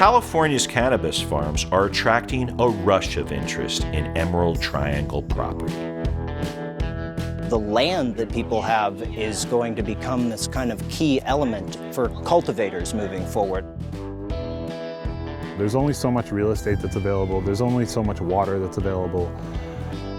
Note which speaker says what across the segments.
Speaker 1: California's cannabis farms are attracting a rush of interest in Emerald Triangle property.
Speaker 2: The land that people have is going to become this kind of key element for cultivators moving forward.
Speaker 3: There's only so much real estate that's available. There's only so much water that's available.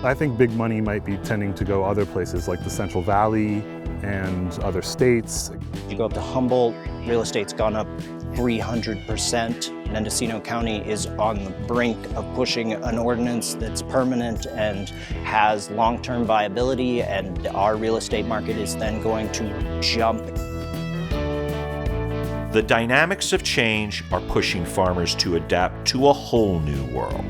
Speaker 3: I think big money might be tending to go other places like the Central Valley and other states.
Speaker 2: You go up to Humboldt, real estate's gone up 300%. Mendocino County is on the brink of pushing an ordinance that's permanent and has long-term viability, and our real estate market is then going to jump.
Speaker 1: The dynamics of change are pushing farmers to adapt to a whole new world.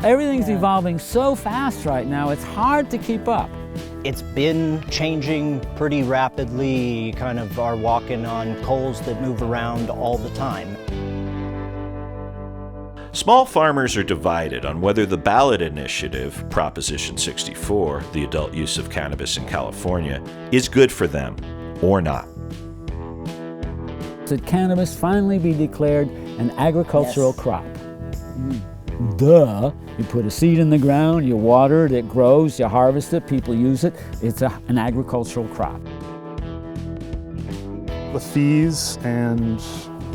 Speaker 4: Everything's evolving so fast right now, it's hard to keep up.
Speaker 2: It's been changing pretty rapidly. You kind of are walking on coals that move around all the time.
Speaker 1: Small farmers are divided on whether the ballot initiative, Proposition 64, the adult use of cannabis in California, is good for them or not.
Speaker 4: Should cannabis finally be declared an agricultural crop? Duh. You put a seed in the ground, you water it, it grows, you harvest it, people use it. It's an agricultural crop.
Speaker 3: The fees and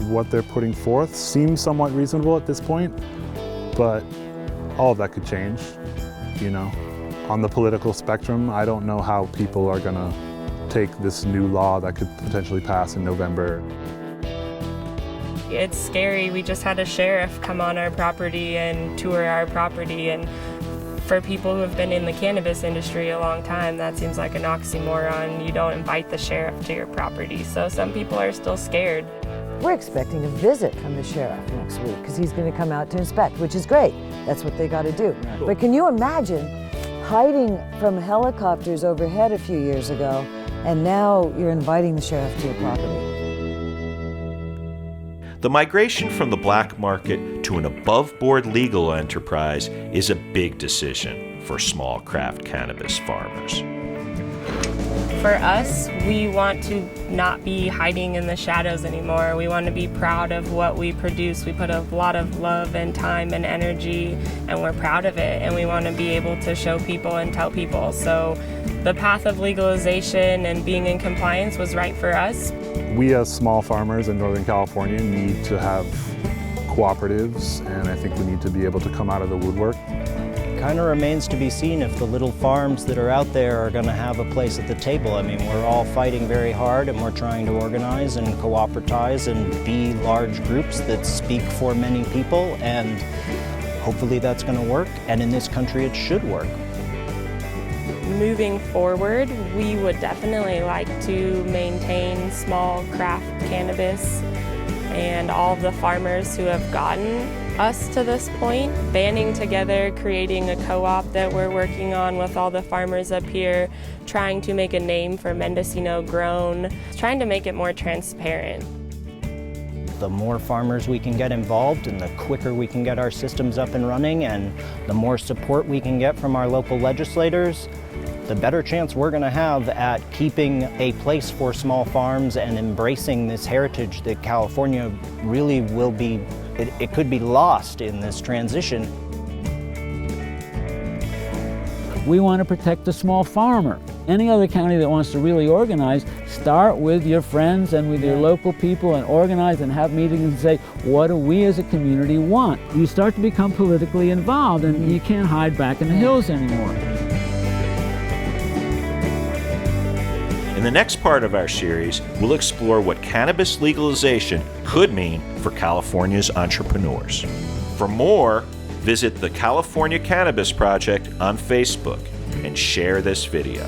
Speaker 3: what they're putting forth seem somewhat reasonable at this point, but all of that could change, you know. On the political spectrum, I don't know how people are gonna take this new law that could potentially pass in November.
Speaker 5: It's scary. We just had a sheriff come on our property and tour our property, and for people who have been in the cannabis industry a long time, that seems like an oxymoron. You don't invite the sheriff to your property, so some people are still scared.
Speaker 6: We're expecting a visit from the sheriff next week because he's going to come out to inspect, which is great. That's what they got to do. Cool. But can you imagine hiding from helicopters overhead a few years ago, and now you're inviting the sheriff to your property?
Speaker 1: The migration from the black market to an above-board legal enterprise is a big decision for small craft cannabis farmers.
Speaker 5: For us, we want to not be hiding in the shadows anymore. We want to be proud of what we produce. We put a lot of love and time and energy, and we're proud of it, and we want to be able to show people and tell people. So the path of legalization and being in compliance was right for us.
Speaker 3: We as small farmers in Northern California need to have cooperatives, and I think we need to be able to come out of the woodwork.
Speaker 2: It kind of remains to be seen if the little farms that are out there are going to have a place at the table. I mean, we're all fighting very hard, and we're trying to organize and cooperatize and be large groups that speak for many people, and hopefully that's going to work, and in this country it should work.
Speaker 5: Moving forward, we would definitely like to maintain small craft cannabis, and all of the farmers who have gotten us to this point, banding together, creating a co-op that we're working on with all the farmers up here, trying to make a name for Mendocino grown, trying to make it more transparent.
Speaker 2: The more farmers we can get involved and the quicker we can get our systems up and running, and the more support we can get from our local legislators, the better chance we're going to have at keeping a place for small farms and embracing this heritage that California really will be, it could be lost in this transition.
Speaker 4: We want to protect the small farmer. Any other county that wants to really organize, start with your friends and with your local people and organize and have meetings and say, what do we as a community want? You start to become politically involved, and you can't hide back in the hills anymore.
Speaker 1: In the next part of our series, we'll explore what cannabis legalization could mean for California's entrepreneurs. For more, visit the California Cannabis Project on Facebook and share this video.